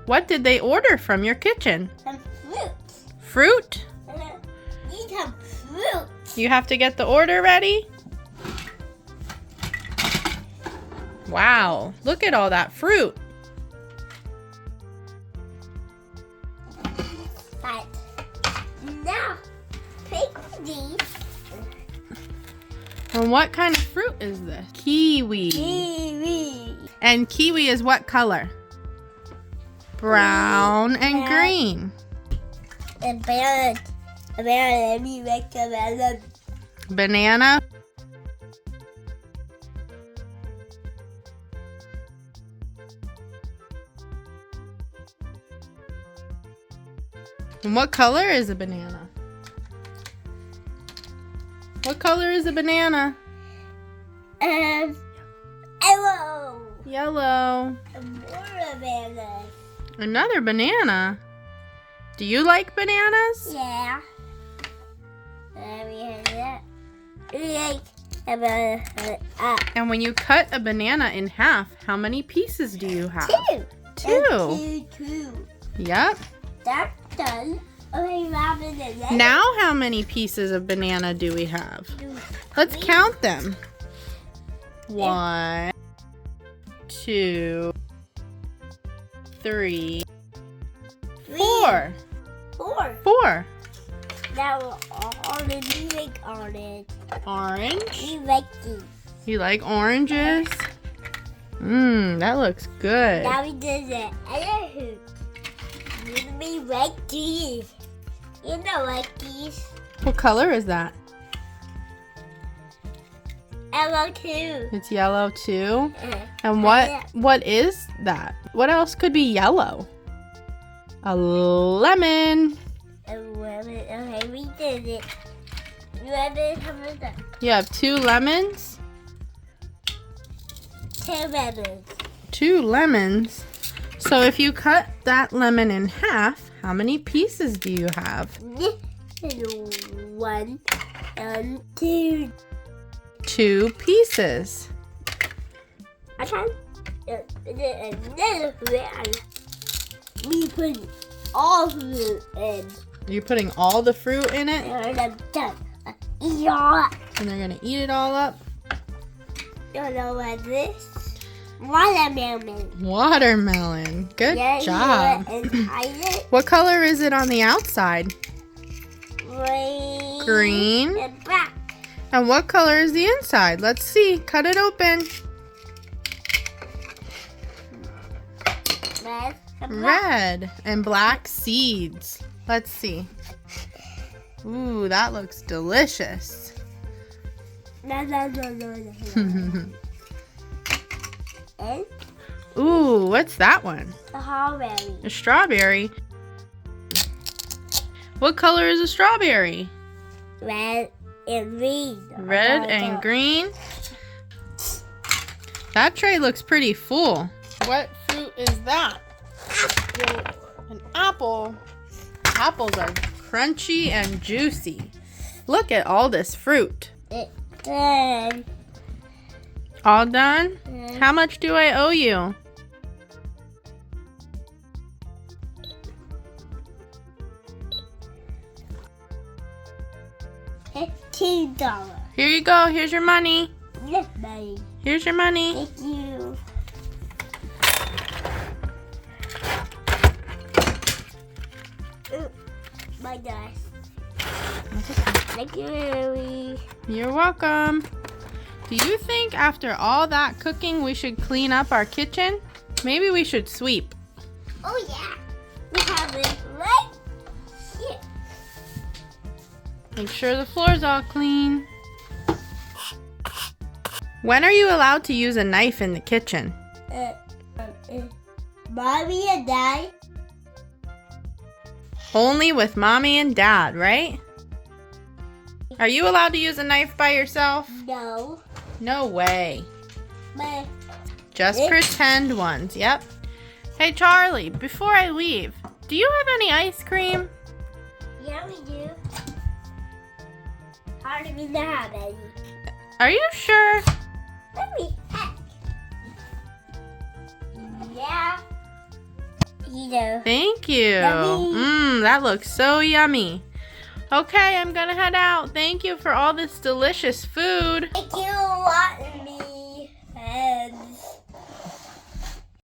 What did they order from your kitchen? Some fruit. Fruit? Need some fruit. You have to get the order ready? Wow, look at all that fruit. But now, pick these. And what kind of fruit is this? Kiwi. Kiwi. And kiwi is what color? Brown and green. And banana. Let me make a banana. Banana. And what color is a banana? What color is a banana? Yellow. Yellow. More bananas. Another banana. Do you like bananas? Yeah. Let me have that. Like a banana. And when you cut a banana in half, how many pieces do you have? Two. Two. Yep. That's done. Okay, Robin, and then Now how many pieces of banana do we have? Let's count them. 1, 2, 3, 4. Four. Now all the music on it. Orange. We like these. You like oranges? That looks good. Now we do the other hoop. We like these. You know, like these. What color is that? Yellow too. It's yellow too. And what is that? What else could be yellow? A lemon. Okay, we did it. Lemon, how much that? You have 2 lemons? 2 lemons. 2 lemons. So if you cut that lemon in half, how many pieces do you have? 1 and 2. 2 pieces. I tried another fruit. We put all fruit in. You're putting all the fruit in it? And I'm done. Eat it all up. And they're gonna eat it all up? You know what this? Watermelon. Watermelon. Good job. And hide it. What color is it on the outside? Green. Green. And black. And what color is the inside? Let's see. Cut it open. Red. And black. Red and black seeds. Let's see. Ooh, that looks delicious. No. And Ooh, what's that one? the strawberry. A strawberry. What color is a strawberry? Red and green. Red and green. That tray looks pretty full. What fruit is that? An apple. Apples are crunchy and juicy. Look at all this fruit. Done. All done? How much do I owe you? $15. Here you go. Here's your money. Yes, buddy. Here's your money. Thank you. My gosh. Thank you, Mary. You're welcome. Do you think after all that cooking we should clean up our kitchen? Maybe we should sweep. Oh yeah. We have it right here. Make sure the floor's all clean. When are you allowed to use a knife in the kitchen? Mommy and Dad. Only with Mommy and Dad, right? Are you allowed to use a knife by yourself? No. No way. But Just pretend ones, yep. Hey Charlie, before I leave, do you have any ice cream? yeah, we do. How do we not have any? Are you sure? Let me heck. you. Thank you. Yummy. That looks so yummy. Okay, I'm gonna head out. Thank you for all this delicious food. Thank you a lot.